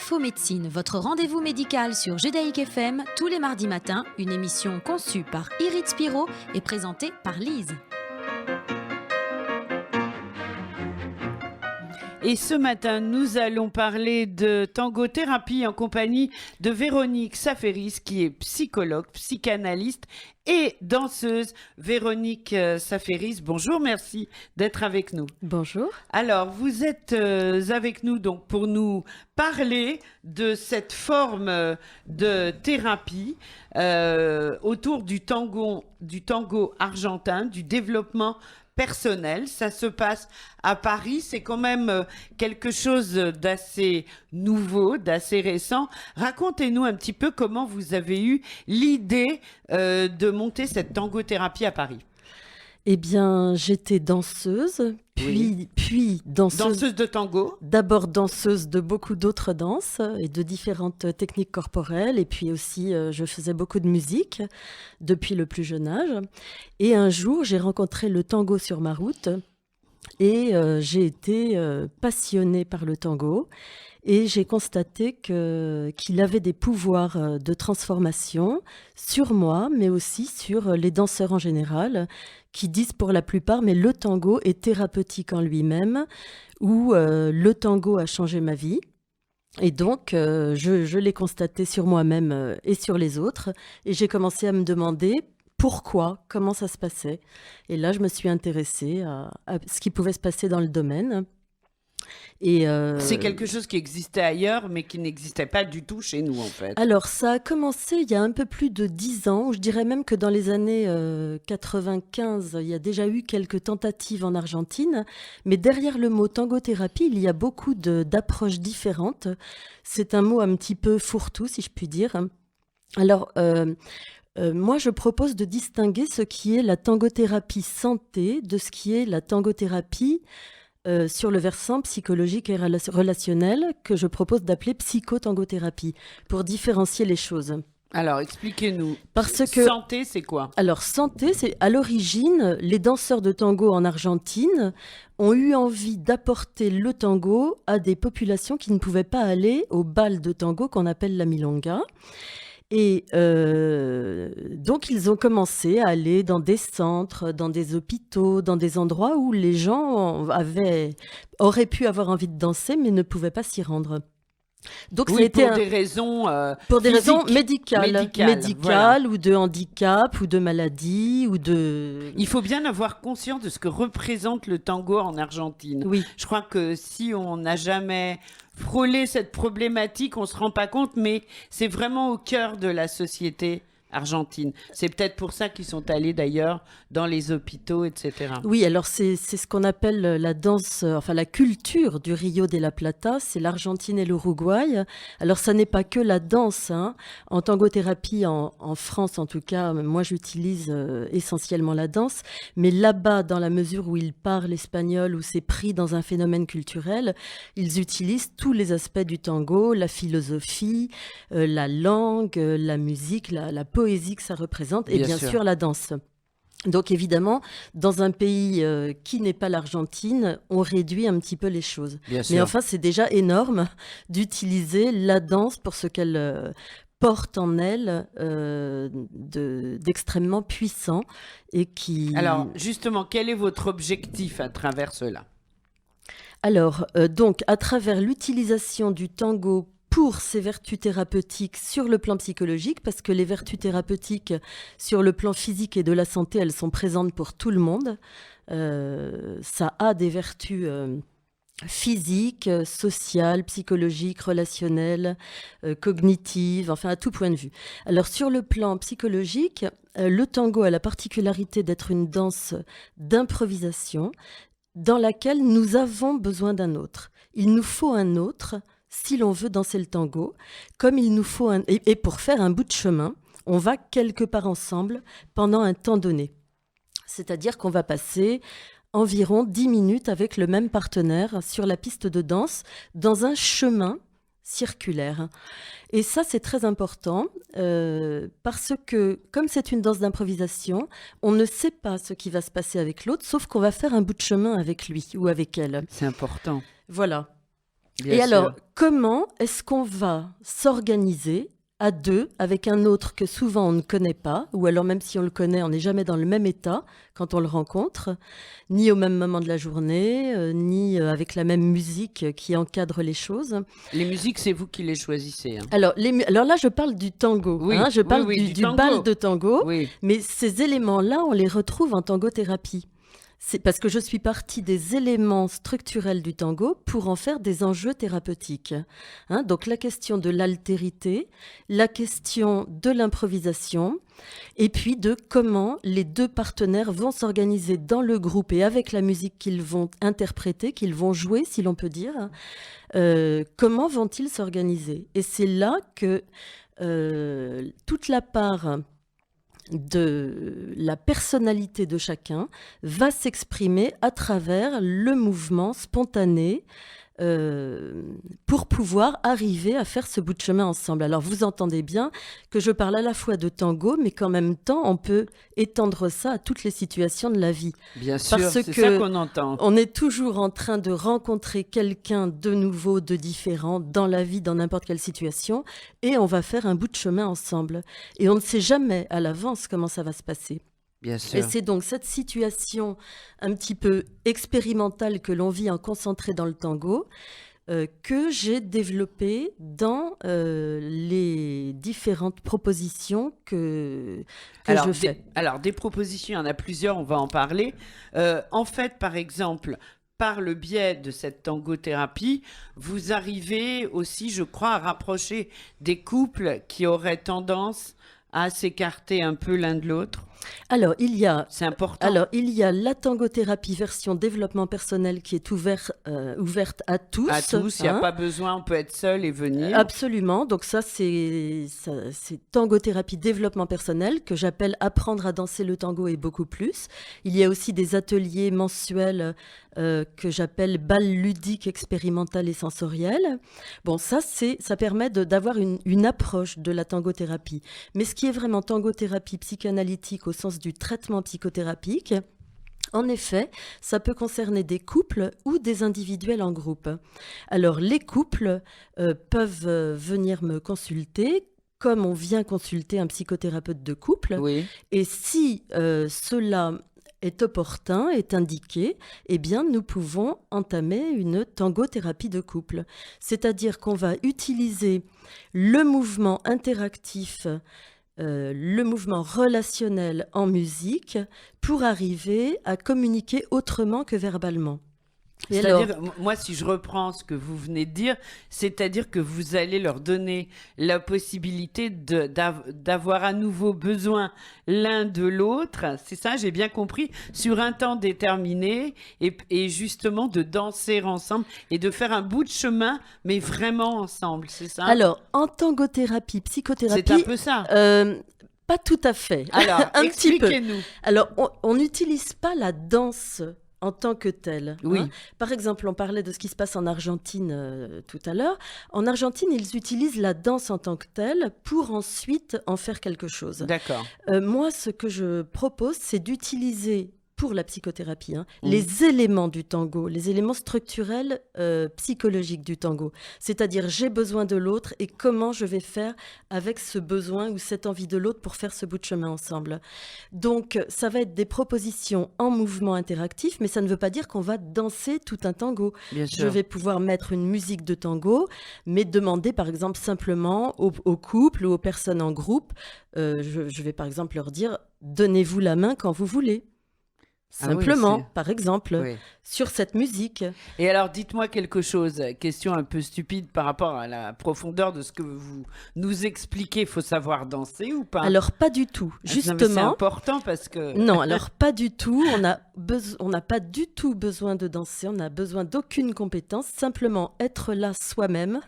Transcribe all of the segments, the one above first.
Info Médecine, votre rendez-vous médical sur Judaïque FM, tous les mardis matins, une émission conçue par Irit Spiro et présentée par Lise. Et ce matin, nous allons parler de tangothérapie en compagnie de Véronique Saferis, qui est psychologue, psychanalyste et danseuse. Véronique Saferis, bonjour, merci d'être avec nous. Bonjour. Alors, vous êtes avec nous donc pour nous parler de cette forme de thérapie autour du tango argentin, du développement personnel. Ça se passe à Paris, c'est quand même quelque chose d'assez nouveau, d'assez récent. Racontez-nous un petit peu comment vous avez eu l'idée de monter cette tangothérapie à Paris. Eh bien, j'étais danseuse, puis danseuse de tango. D'abord danseuse de beaucoup d'autres danses et de différentes techniques corporelles. Et puis aussi, je faisais beaucoup de musique depuis le plus jeune âge. Et un jour, j'ai rencontré le tango sur ma route et j'ai été passionnée par le tango. Et j'ai constaté qu'il avait des pouvoirs de transformation sur moi, mais aussi sur les danseurs en général, qui disent pour la plupart, mais le tango est thérapeutique en lui-même, ou le tango a changé ma vie. Et donc, je l'ai constaté sur moi-même et sur les autres, et j'ai commencé à me demander pourquoi, comment ça se passait. Et là, je me suis intéressée à ce qui pouvait se passer dans le domaine. Et c'est quelque chose qui existait ailleurs, mais qui n'existait pas du tout chez nous, en fait. Alors, ça a commencé il y a un peu plus de 10 ans. Je dirais même que dans les années 95, il y a déjà eu quelques tentatives en Argentine. Mais derrière le mot tangothérapie, il y a beaucoup d'approches différentes. C'est un mot un petit peu fourre-tout, si je puis dire. Alors, moi, je propose de distinguer ce qui est la tangothérapie santé de ce qui est la tangothérapie sur le versant psychologique et relationnel, que je propose d'appeler psychotangothérapie, pour différencier les choses. Alors, expliquez-nous. Parce que santé, c'est quoi ? Alors, santé, c'est à l'origine, les danseurs de tango en Argentine ont eu envie d'apporter le tango à des populations qui ne pouvaient pas aller au bal de tango qu'on appelle la milonga. Et donc, ils ont commencé à aller dans des centres, dans des hôpitaux, dans des endroits où les gens auraient pu avoir envie de danser, mais ne pouvaient pas s'y rendre. Donc, oui, pour des raisons médicales, voilà. Ou de handicap, ou de maladie, ou de... Il faut bien avoir conscience de ce que représente le tango en Argentine. Oui. Je crois que si on n'a jamais frôlé cette problématique, on ne se rend pas compte, mais c'est vraiment au cœur de la société argentine. C'est peut-être pour ça qu'ils sont allés d'ailleurs dans les hôpitaux, etc. Oui, alors c'est ce qu'on appelle la danse, enfin la culture du Rio de la Plata, c'est l'Argentine et l'Uruguay. Alors ça n'est pas que la danse, hein. En tangothérapie, en France en tout cas, moi j'utilise essentiellement la danse, mais là-bas, dans la mesure où ils parlent espagnol, où c'est pris dans un phénomène culturel, ils utilisent tous les aspects du tango, la philosophie, la langue, la musique, la poésie que ça représente, et bien sûr la danse. Donc évidemment, dans un pays qui n'est pas l'Argentine, on réduit un petit peu les choses. Mais enfin, c'est déjà énorme d'utiliser la danse pour ce qu'elle porte en elle d'extrêmement puissant et qui... Alors justement, quel est votre objectif à travers cela ? Alors, donc, à travers l'utilisation du tango pour ses vertus thérapeutiques sur le plan psychologique, parce que les vertus thérapeutiques sur le plan physique et de la santé, elles sont présentes pour tout le monde. Ça a des vertus physiques, sociales, psychologiques, relationnelles, cognitives, enfin à tout point de vue. Alors sur le plan psychologique, le tango a la particularité d'être une danse d'improvisation dans laquelle nous avons besoin d'un autre. Il nous faut un autre si l'on veut danser le tango, comme il nous faut et pour faire un bout de chemin, on va quelque part ensemble pendant un temps donné. C'est-à-dire qu'on va passer environ 10 minutes avec le même partenaire sur la piste de danse dans un chemin circulaire. Et ça, c'est très important parce que, comme c'est une danse d'improvisation, on ne sait pas ce qui va se passer avec l'autre, sauf qu'on va faire un bout de chemin avec lui ou avec elle. C'est important. Voilà. Bien Et sûr. alors, comment est-ce qu'on va s'organiser à deux avec un autre que souvent on ne connaît pas, ou alors même si on le connaît, on n'est jamais dans le même état quand on le rencontre, ni au même moment de la journée, ni avec la même musique qui encadre les choses. Les musiques, c'est vous qui les choisissez. Hein. Alors là, je parle du tango, Oui, hein, je parle oui, du tango. bal de tango, Oui, mais ces éléments-là, on les retrouve en tangothérapie. C'est parce que je suis partie des éléments structurels du tango pour en faire des enjeux thérapeutiques. Hein, donc la question de l'altérité, la question de l'improvisation, et puis de comment les deux partenaires vont s'organiser dans le groupe et avec la musique qu'ils vont interpréter, qu'ils vont jouer, si l'on peut dire. Comment vont-ils s'organiser? Et c'est là que toute la part de la personnalité de chacun va s'exprimer à travers le mouvement spontané pour pouvoir arriver à faire ce bout de chemin ensemble. Alors vous entendez bien que je parle à la fois de tango, mais qu'en même temps on peut étendre ça à toutes les situations de la vie. bien sûr, Parce c'est que ça qu'on entend. On est toujours en train de rencontrer quelqu'un de nouveau, de différent dans la vie, dans n'importe quelle situation, et on va faire un bout de chemin ensemble. Et on ne sait jamais à l'avance comment ça va se passer. Bien Et sûr. c'est donc cette situation un petit peu expérimentale que l'on vit en concentré dans le tango que j'ai développée dans les différentes propositions que je fais. Alors, des propositions, il y en a plusieurs, on va en parler. En fait, par exemple, par le biais de cette tangothérapie, vous arrivez aussi, je crois, à rapprocher des couples qui auraient tendance à s'écarter un peu l'un de l'autre. Alors, il y a la tangothérapie version développement personnel qui est ouverte à tous. À tous, il n'y a hein. pas besoin, on peut être seul et venir. Absolument. Donc ça, c'est tangothérapie développement personnel que j'appelle apprendre à danser le tango et beaucoup plus. Il y a aussi des ateliers mensuels que j'appelle bal ludique, expérimental et sensoriel. Bon, ça permet d'avoir une approche de la tangothérapie. Mais ce qui est vraiment tangothérapie psychanalytique au sens du traitement psychothérapique, en effet, ça peut concerner des couples ou des individuels en groupe. Alors, les couples peuvent venir me consulter comme on vient consulter un psychothérapeute de couple. Oui. Et si cela est opportun, est indiqué, eh bien, nous pouvons entamer une tangothérapie de couple. C'est-à-dire qu'on va utiliser le mouvement interactif, le mouvement relationnel en musique pour arriver à communiquer autrement que verbalement. C'est-à-dire, moi, si je reprends ce que vous venez de dire, c'est-à-dire que vous allez leur donner la possibilité d'avoir à nouveau besoin l'un de l'autre, c'est ça, j'ai bien compris, sur un temps déterminé et justement de danser ensemble et de faire un bout de chemin, mais vraiment ensemble, c'est ça? Alors, en tangothérapie, psychothérapie... C'est un peu ça. Pas tout à fait. Alors, un petit peu. expliquez-nous. Alors, on n'utilise pas la danse en tant que telle. Oui. Hein. Par exemple, on parlait de ce qui se passe en Argentine tout à l'heure. En Argentine, ils utilisent la danse en tant que telle pour ensuite en faire quelque chose. D'accord. Moi, ce que je propose, c'est d'utiliser pour la psychothérapie, les éléments du tango, les éléments structurels psychologiques du tango. C'est-à-dire, j'ai besoin de l'autre et comment je vais faire avec ce besoin ou cette envie de l'autre pour faire ce bout de chemin ensemble. Donc, ça va être des propositions en mouvement interactif, mais ça ne veut pas dire qu'on va danser tout un tango. Bien sûr. Je vais pouvoir mettre une musique de tango, mais demander, par exemple, simplement aux couples ou aux personnes en groupe, je vais par exemple leur dire, donnez-vous la main quand vous voulez. Simplement, oui, par exemple, Oui. sur cette musique. Et alors, dites-moi quelque chose, question un peu stupide par rapport à la profondeur de ce que vous nous expliquez. Il faut savoir danser ou pas? Alors, pas du tout. Non, mais c'est Justement. important parce que... Non, alors pas du tout. On n'a pas du tout besoin de danser. On n'a besoin d'aucune compétence. Simplement être là soi-même,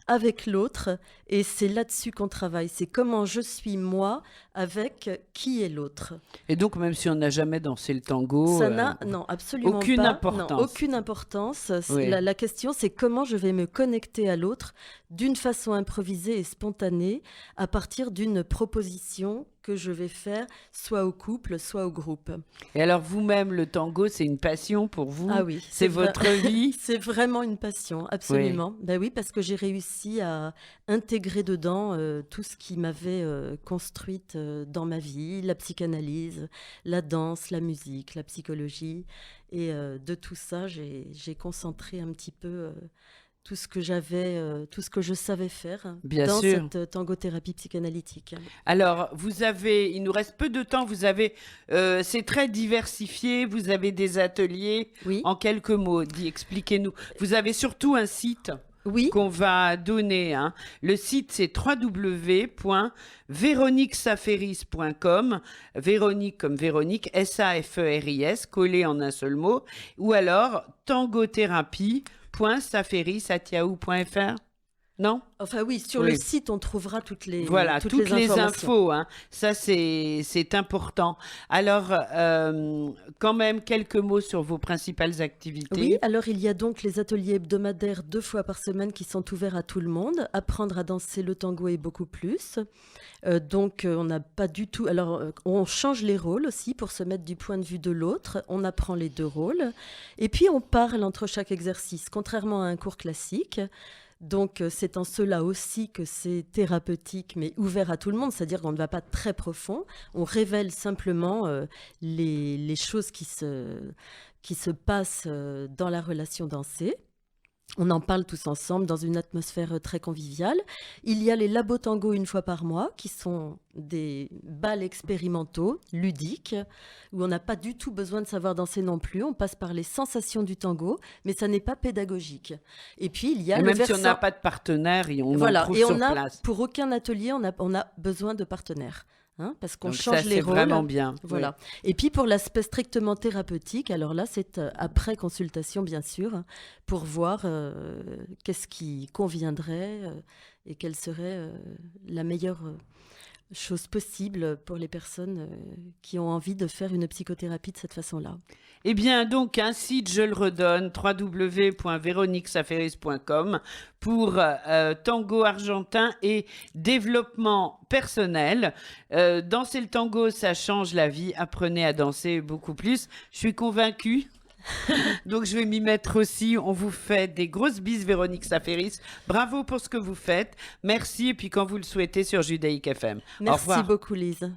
avec l'autre. Et c'est là-dessus qu'on travaille. C'est comment je suis moi avec qui est l'autre. Et donc, même si on n'a jamais dansé le tango... Ça n'a, non, absolument aucune pas. importance. Non, aucune importance. Oui. La question, c'est comment je vais me connecter à l'autre d'une façon improvisée et spontanée à partir d'une proposition que je vais faire, soit au couple, soit au groupe. Et alors vous-même, le tango, c'est une passion pour vous? Ah oui, C'est votre vie? C'est vraiment une passion, absolument. Ben oui, parce que j'ai réussi à intégrer dedans tout ce qui m'avait construite dans ma vie, la psychanalyse, la danse, la musique, la psychologie. Et de tout ça, j'ai concentré un petit peu tout ce que j'avais, tout ce que je savais faire Bien dans sûr. cette tangothérapie psychanalytique. Alors, il nous reste peu de temps, c'est très diversifié, vous avez des ateliers. Oui, En quelques mots, expliquez-nous. Vous avez surtout un site oui, qu'on va donner, hein. Le site, c'est www.véroniquesaferis.com. Véronique comme Véronique, S-A-F-E-R-I-S, collé en un seul mot. Ou alors, tangothérapie.saferis@yahoo.fr. Non? enfin oui, sur Oui. le site, on trouvera toutes les Toutes les informations. infos, hein. Ça, c'est important. Alors, quand même, quelques mots sur vos principales activités. Oui, alors il y a donc les ateliers hebdomadaires 2 fois par semaine qui sont ouverts à tout le monde. Apprendre à danser le tango et beaucoup plus. On n'a pas du tout... Alors, on change les rôles aussi pour se mettre du point de vue de l'autre. On apprend les 2 rôles. Et puis, on parle entre chaque exercice, contrairement à un cours classique. Donc, c'est en cela aussi que c'est thérapeutique, mais ouvert à tout le monde, c'est-à-dire qu'on ne va pas très profond. On révèle simplement les choses qui se passent dans la relation dansée. On en parle tous ensemble dans une atmosphère très conviviale. Il y a les labos tango une fois par mois, qui sont des bals expérimentaux, ludiques, où on n'a pas du tout besoin de savoir danser non plus. On passe par les sensations du tango, mais ça n'est pas pédagogique. Et puis, il y a Et le même si on versant... n'a pas de partenaire, on en Voilà, trouve et sur on a, place. pour aucun atelier, on a besoin de partenaires. Hein, parce qu'on Donc change ça, les c'est rôles. vraiment bien. Voilà. Et puis pour l'aspect strictement thérapeutique, alors là, c'est après consultation, bien sûr, pour voir qu'est-ce qui conviendrait et quelle serait la meilleure chose possible pour les personnes qui ont envie de faire une psychothérapie de cette façon-là. Eh bien, donc, un site, je le redonne, www.véroniquesaferis.com pour tango argentin et développement personnel. Danser le tango, ça change la vie. Apprenez à danser beaucoup plus. Je suis convaincue. Donc, je vais m'y mettre aussi. On vous fait des grosses bises, Véronique Saferis. Bravo pour ce que vous faites. Merci. Et puis, quand vous le souhaitez, sur Judaïque FM. Au Merci revoir. beaucoup, Lise.